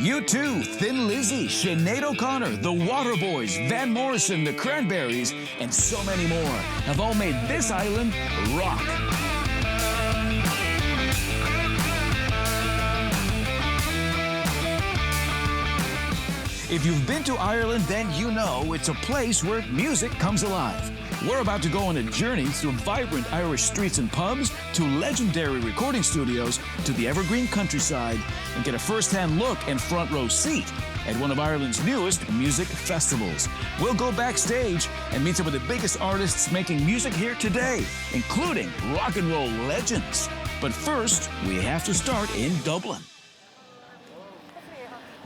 U2, Thin Lizzy, Sinead O'Connor, the Waterboys, Van Morrison, the Cranberries, and so many more have all made this island rock. If you've been to Ireland, then you know it's a place where music comes alive. We're about to go on a journey through vibrant Irish streets and pubs, to legendary recording studios, to the evergreen countryside, and get a first-hand look and front-row seat at one of Ireland's newest music festivals. We'll go backstage and meet some of the biggest artists making music here today, including rock and roll legends. But first, we have to start in Dublin.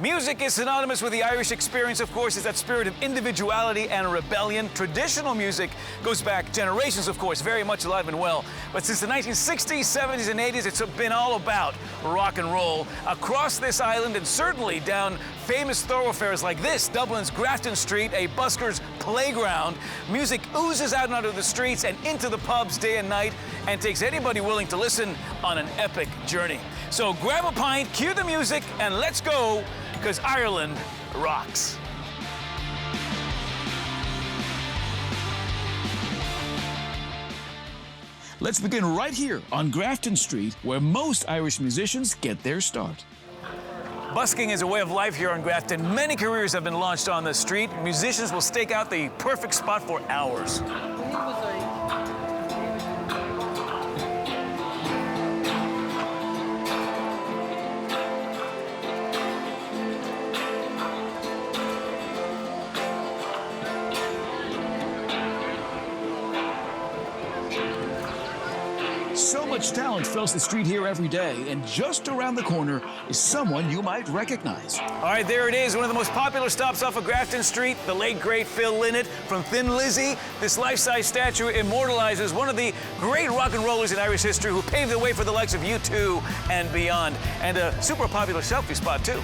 Music is synonymous with the Irish experience, of course. It's that spirit of individuality and rebellion. Traditional music goes back generations, of course, very much alive and well. But since the 1960s, 70s, and 80s, it's been all about rock and roll across this island, and certainly down famous thoroughfares like this, Dublin's Grafton Street, a busker's playground. Music oozes out onto the streets and into the pubs day and night, and takes anybody willing to listen on an epic journey. So grab a pint, cue the music, and let's go, because Ireland rocks. Let's begin right here on Grafton Street, where most Irish musicians get their start. Busking is a way of life here on Grafton. Many careers have been launched on the street. Musicians will stake out the perfect spot for hours. So much talent fills the street here every day, and just around the corner is someone you might recognize. All right, there it is, one of the most popular stops off of Grafton Street, the late, great Phil Lynott from Thin Lizzy. This life-size statue immortalizes one of the great rock and rollers in Irish history who paved the way for the likes of U2 and beyond, and a super popular selfie spot, too.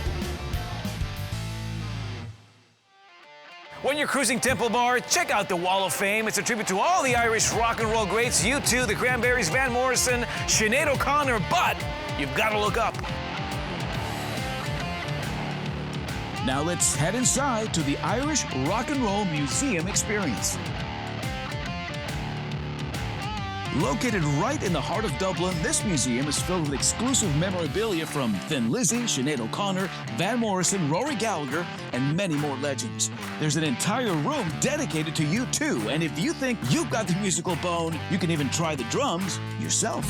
When you're cruising Temple Bar, check out the Wall of Fame. It's a tribute to all the Irish rock and roll greats, U2, the Cranberries, Van Morrison, Sinead O'Connor, but you've got to look up. Now let's head inside to the Irish Rock and Roll Museum experience. Located right in the heart of Dublin, this museum is filled with exclusive memorabilia from Thin Lizzy, Sinead O'Connor, Van Morrison, Rory Gallagher, and many more legends. There's an entire room dedicated to U2, and if you think you've got the musical bone, you can even try the drums yourself.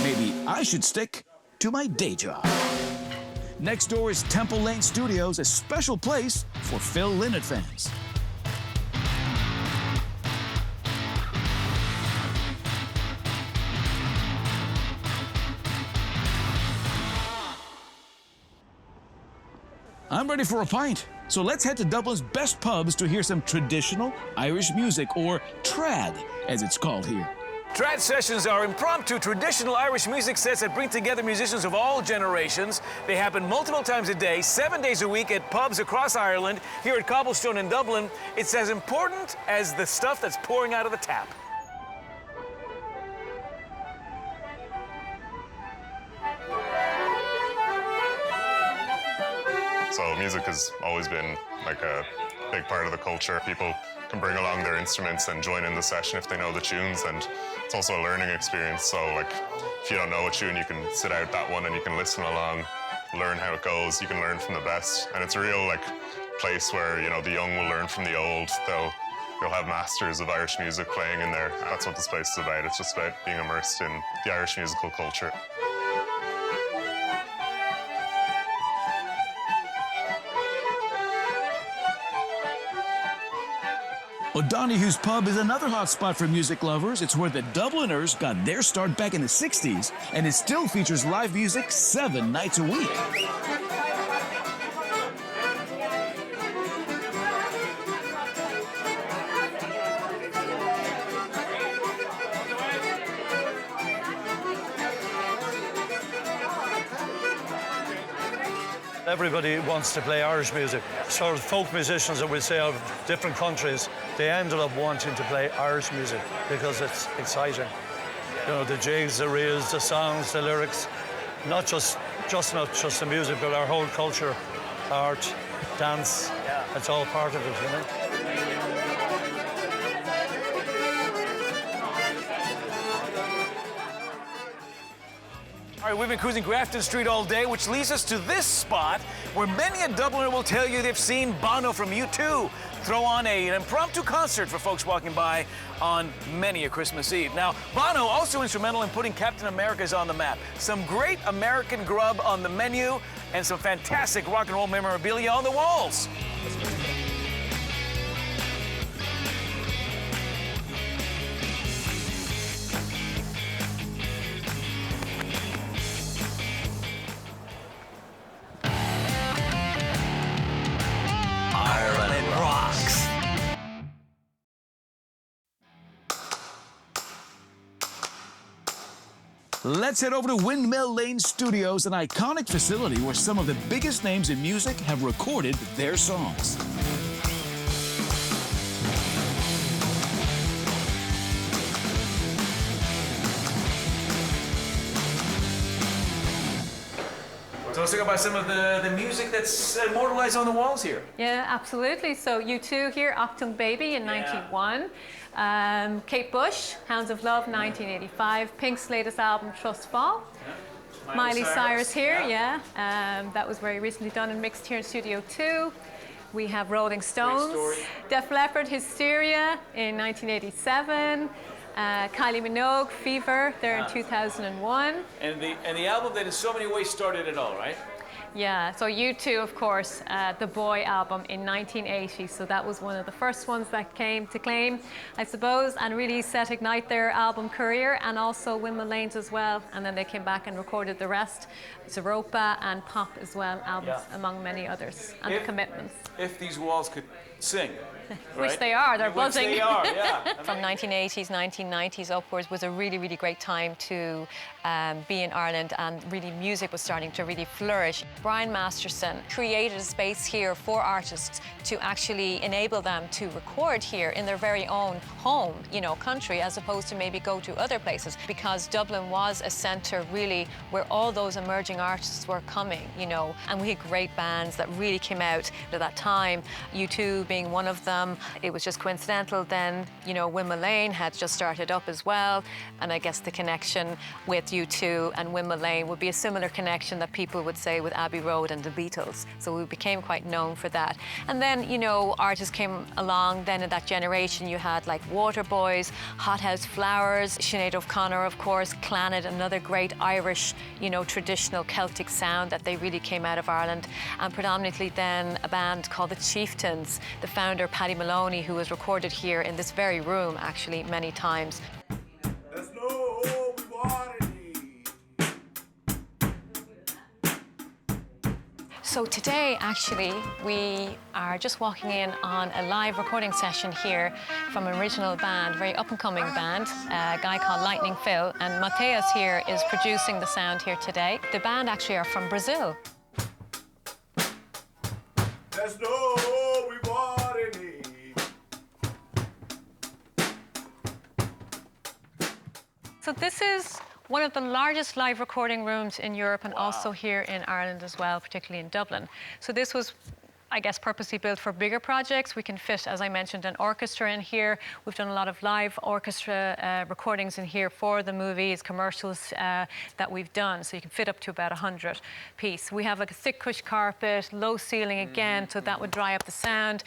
Maybe I should stick to my day job. Next door is Temple Lane Studios, a special place for Phil Lynott fans. I'm ready for a pint, so let's head to Dublin's best pubs to hear some traditional Irish music, or trad, as it's called here. Trad sessions are impromptu, traditional Irish music sets that bring together musicians of all generations. They happen multiple times a day, 7 days a week at pubs across Ireland. Here at Cobblestone in Dublin, it's as important as the stuff that's pouring out of the tap. So music has always been like a big part of the culture. People can bring along their instruments and join in the session if they know the tunes, and it's also a learning experience. So like, if you don't know a tune, you can sit out that one and you can listen along, learn how it goes. You can learn from the best, and it's a real like place where, you know, the young will learn from the old. You'll have masters of Irish music playing in there. That's what this place is about. It's just about being immersed in the Irish musical culture. O'Donoghue's Pub is another hot spot for music lovers. It's where the Dubliners got their start back in the 60s, and it still features live music 7 nights a week. Everybody wants to play Irish music. Sort of folk musicians that we say of different countries, they ended up wanting to play Irish music because it's exciting. You know, the jigs, the reels, the songs, the lyrics, not just the music, but our whole culture, art, dance, it's all part of it, you know. All right, we've been cruising Grafton Street all day, which leads us to this spot where many a Dubliner will tell you they've seen Bono from U2 throw on an impromptu concert for folks walking by on many a Christmas Eve. Now, Bono also instrumental in putting Captain America's on the map. Some great American grub on the menu and some fantastic rock and roll memorabilia on the walls. Ireland Rocks. Let's head over to Windmill Lane Studios, an iconic facility where some of the biggest names in music have recorded their songs. So let's talk about some of the music that's immortalized on the walls here. Yeah, absolutely. So U2 here, Achtung Baby in 91. Kate Bush, Hounds of Love, 1985. Pink's latest album, Trust Fall. Yeah. Miley Cyrus here, that was very recently done and mixed here in Studio 2. We have Rolling Stones. Def Leppard, Hysteria in 1987. Kylie Minogue, Fever, there in 2001. And the album that in so many ways started it all, right? Yeah, so U2, of course, the Boy album in 1980. So that was one of the first ones that came to claim, I suppose, and really set ignite their album career, and also Windmill Lanes as well. And then they came back and recorded the rest, Zeropa and Pop as well, albums among many others, and The Commitments. If these walls could sing. Which they are, they're buzzing. Which they are, yeah. From 1980s, 1990s upwards was a really, really great time to be in Ireland, and really music was starting to really flourish. Brian Masterson created a space here for artists to actually enable them to record here in their very own home, you know, country, as opposed to maybe go to other places, because Dublin was a centre really where all those emerging artists were coming, you know, and we had great bands that really came out at that time, U2 being one of them. It was just coincidental then, you know, Windmill Lane had just started up as well, and I guess the connection with U2 and Windmill Lane would be a similar connection that people would say with Abbey Road and the Beatles. So we became quite known for that. And then, you know, artists came along then in that generation. You had like Waterboys, Hothouse Flowers, Sinead O'Connor, of course, Clannad, another great Irish, you know, traditional Celtic sound that they really came out of Ireland. And predominantly then a band called the Chieftains, the founder Paddy Maloney, who was recorded here in this very room actually many times. So today, actually, we are just walking in on a live recording session here from an original band, very up-and-coming band, a guy called Lightning Phil, and Mateus here is producing the sound here today. The band actually are from Brazil. There's no reward in it. So this is one of the largest live recording rooms in Europe, and also here in Ireland as well, particularly in Dublin. So this was, I guess, purposely built for bigger projects. We can fit, as I mentioned, an orchestra in here. We've done a lot of live orchestra recordings in here for the movies, commercials that we've done. So you can fit up to about 100 piece. We have like a thick cush carpet, low ceiling again, so that would dry up the sound.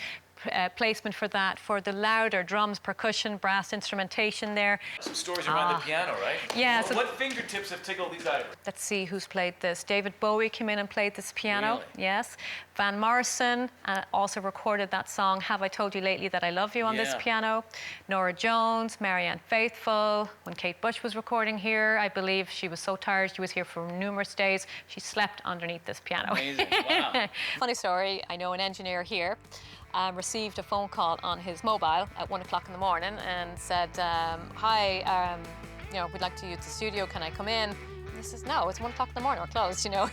Placement for that, for the louder drums, percussion, brass instrumentation there. Some stories around the piano, right? Yeah. So what fingertips have tickled these items? Let's see who's played this. David Bowie came in and played this piano. Really? Yes. Van Morrison also recorded that song, Have I Told You Lately That I Love You, on this piano. Nora Jones, Marianne Faithfull. When Kate Bush was recording here, I believe she was so tired, she was here for numerous days. She slept underneath this piano. Amazing. Wow. Funny story, I know an engineer here received a phone call on his mobile at 1 o'clock in the morning and said, hi, you know, we'd like to use the studio, can I come in? And he says, no, it's 1 o'clock in the morning, we're closed, you know.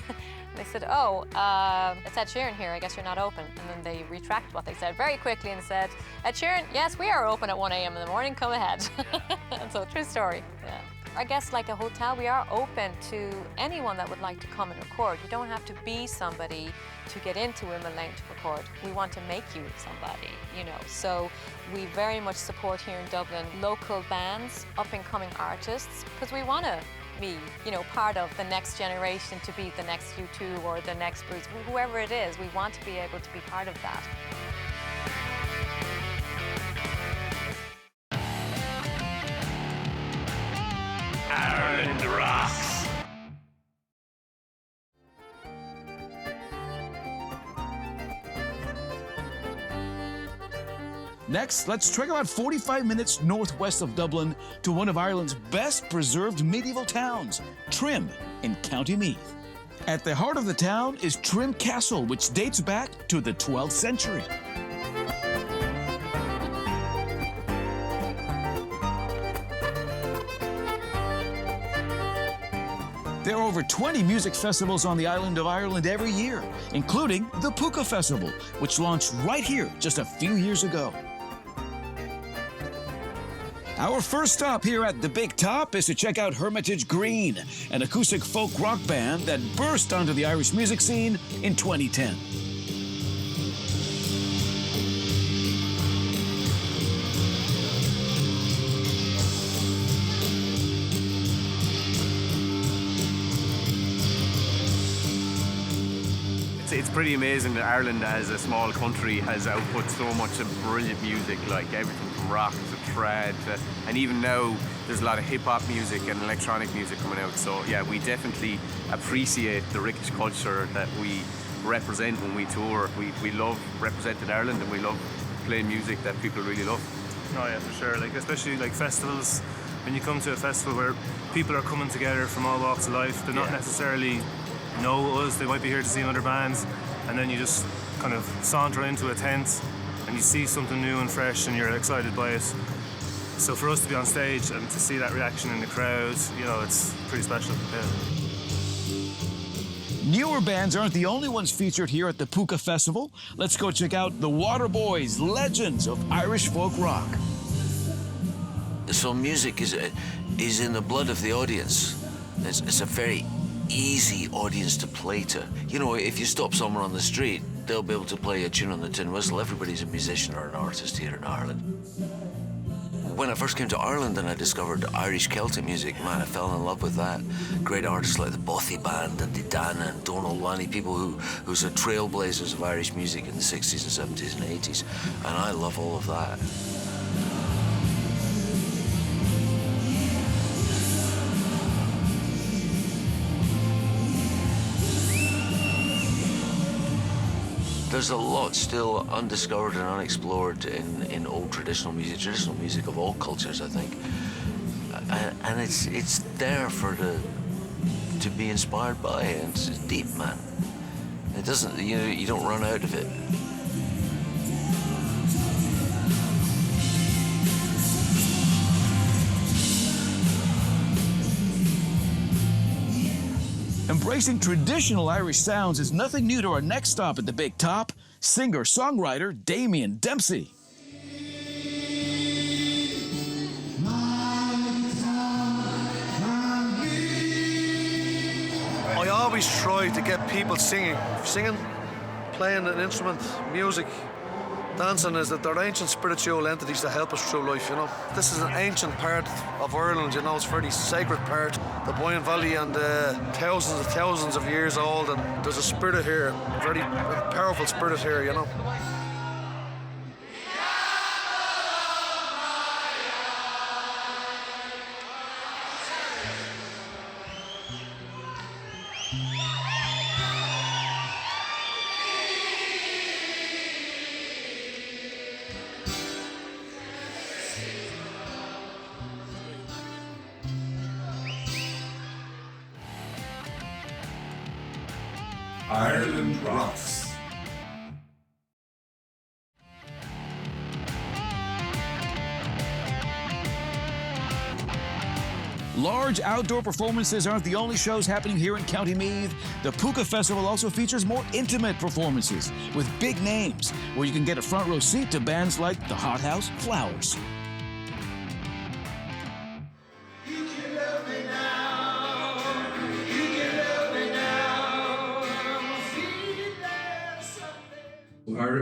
They said, oh, it's Ed Sheeran here, I guess you're not open. And then they retracted what they said very quickly and said, Ed Sheeran, yes, we are open at 1 a.m. in the morning, come ahead. And so, true story, yeah. I guess like a hotel, we are open to anyone that would like to come and record. You don't have to be somebody to get into Women Lane to record. We want to make you somebody, you know. So we very much support here in Dublin local bands, up-and-coming artists, because we want to be, you know, part of the next generation to be the next U2 or the next Bruce, whoever it is. We want to be able to be part of that. Ireland Rocks. Next, let's trek about 45 minutes northwest of Dublin to one of Ireland's best preserved medieval towns, Trim in County Meath. At the heart of the town is Trim Castle, which dates back to the 12th century. There are over 20 music festivals on the island of Ireland every year, including the Puka Festival, which launched right here just a few years ago. Our first stop here at the Big Top is to check out Hermitage Green, an acoustic folk rock band that burst onto the Irish music scene in 2010. It's pretty amazing that Ireland, as a small country, has output so much of brilliant music, like everything from rock to trad to, and even now there's a lot of hip-hop music and electronic music coming out. So yeah, we definitely appreciate the rich culture that we represent when we tour. We love representing Ireland, and we love playing music that people really love. Oh yeah, for sure. Like, especially like festivals, when you come to a festival where people are coming together from all walks of life, they're not necessarily know us, they might be here to see other bands, and then you just kind of saunter into a tent and you see something new and fresh and you're excited by it. So for us to be on stage and to see that reaction in the crowd, you know, it's pretty special. Yeah. Newer bands aren't the only ones featured here at the Puka Festival. Let's go check out the Waterboys, legends of Irish folk rock. So music is in the blood of the audience. It's a very easy audience to play to. You know, if you stop someone on the street, they'll be able to play a tune on the tin whistle. Everybody's a musician or an artist here in Ireland. When I first came to Ireland and I discovered Irish Celtic music, man, I fell in love with that. Great artists like the Bothy Band and Dana and Donald Lanny, people who were trailblazers of Irish music in the 60s and 70s and 80s. And I love all of that. There's a lot still undiscovered and unexplored in old traditional music of all cultures, I think. And it's there to be inspired by, and it's deep, man. It doesn't, you don't run out of it. Embracing traditional Irish sounds is nothing new to our next stop at the Big Top, singer-songwriter Damien Dempsey. I always try to get people singing, playing an instrument, music, dancing, is that they're ancient spiritual entities that help us through life, you know. This is an ancient part of Ireland, you know, it's a very sacred part. The Boyne Valley, and thousands of years old, and there's a spirit here, a very powerful spirit here, you know. Ireland Rocks. Large outdoor performances aren't the only shows happening here in County Meath. The Puka Festival also features more intimate performances with big names, where you can get a front row seat to bands like the Hot House Flowers.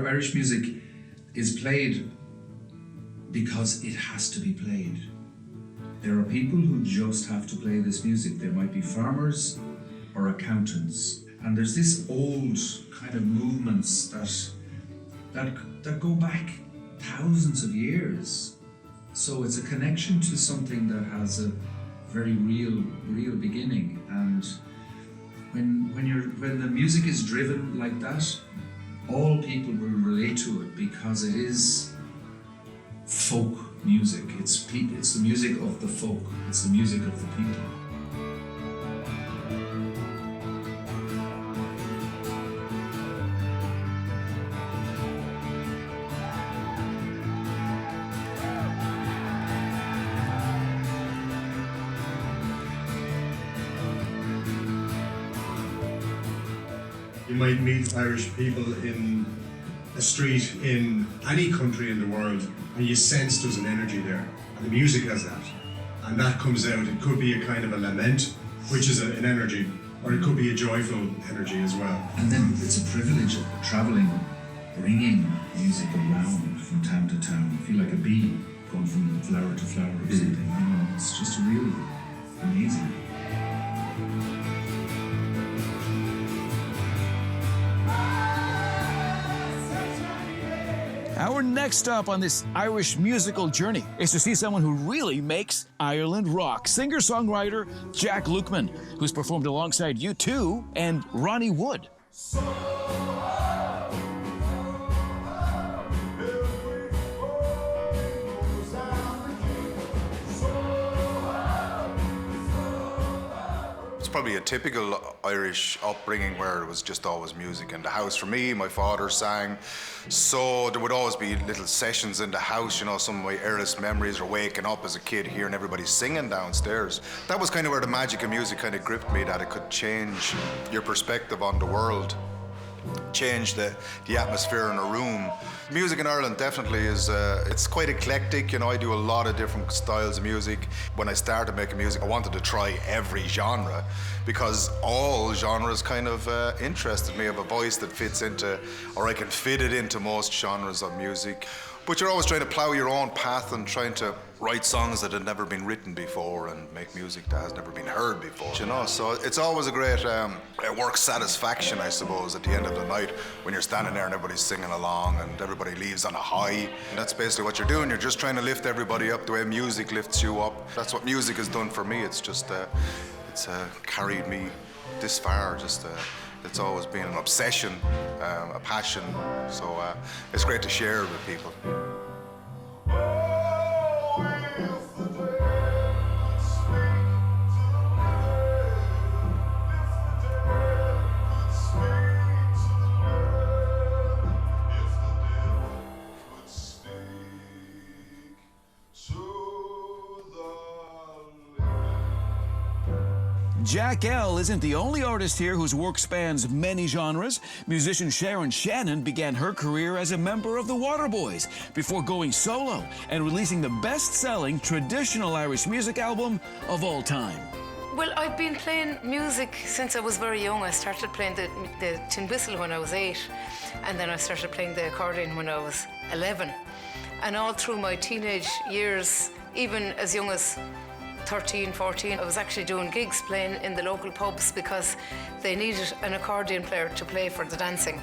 Irish music is played because it has to be played. There are people who just have to play this music. They might be farmers or accountants. And there's this old kind of movements that go back thousands of years. So it's a connection to something that has a very real beginning. And when the music is driven like that, all people will relate to it because it is folk music. It's the music of the folk. It's the music of the people. You might meet Irish people in a street in any country in the world, and you sense there's an energy there. And the music has that. And that comes out. It could be a kind of a lament, which is an energy, or it could be a joyful energy as well. And then it's a privilege of travelling, bringing music around from town to town. I feel like a bee going from flower to flower or something. You know, it's just really amazing. Our next stop on this Irish musical journey is to see someone who really makes Ireland rock. Singer-songwriter Jack Lukeman, who's performed alongside U2 and Ronnie Wood. Probably a typical Irish upbringing where it was just always music in the house. For me, my father sang, so there would always be little sessions in the house. You know, some of my earliest memories are waking up as a kid hearing everybody singing downstairs. That was kind of where the magic of music kind of gripped me, that it could change your perspective on the world, change the atmosphere in a room. Music in Ireland definitely is, it's quite eclectic. You know, I do a lot of different styles of music. When I started making music, I wanted to try every genre because all genres kind of interested me. I have a voice that fits into, or I can fit it into most genres of music. But you're always trying to plow your own path and trying to write songs that had never been written before and make music that has never been heard before, you know. So it's always a great work satisfaction, I suppose, at the end of the night when you're standing there and everybody's singing along and everybody leaves on a high. And that's basically what you're doing. You're just trying to lift everybody up the way music lifts you up. That's what music has done for me. It's just, it's carried me this far. Just, it's always been an obsession, a passion. So it's great to share it with people. Jack L. isn't the only artist here whose work spans many genres. Musician Sharon Shannon began her career as a member of the Waterboys before going solo and releasing the best-selling traditional Irish music album of all time. Well, I've been playing music since I was very young. I started playing the tin whistle when I was 8, and then I started playing the accordion when I was 11. And all through my teenage years, even as young as 13, 14, I was actually doing gigs playing in the local pubs because they needed an accordion player to play for the dancing.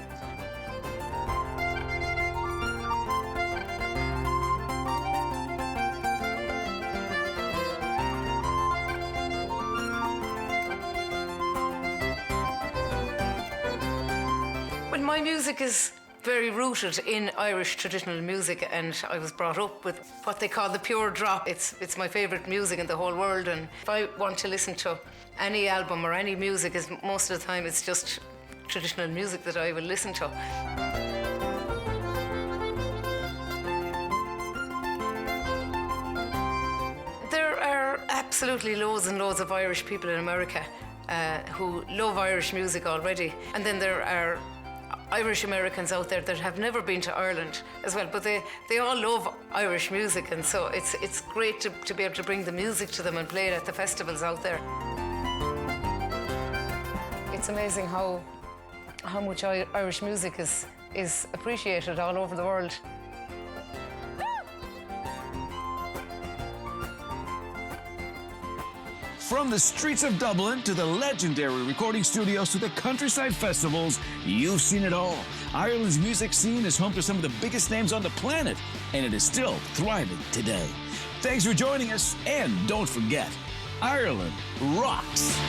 Well, my music is very rooted in Irish traditional music, and I was brought up with what they call the pure drop. It's my favourite music in the whole world, and if I want to listen to any album or any music, most of the time it's just traditional music that I will listen to. There are absolutely loads and loads of Irish people in America who love Irish music already. And then there are Irish Americans out there that have never been to Ireland as well, but they all love Irish music, and so it's great to be able to bring the music to them and play it at the festivals out there. It's amazing how much Irish music is appreciated all over the world. From the streets of Dublin to the legendary recording studios to the countryside festivals, you've seen it all. Ireland's music scene is home to some of the biggest names on the planet, and it is still thriving today. Thanks for joining us, and don't forget, Ireland rocks.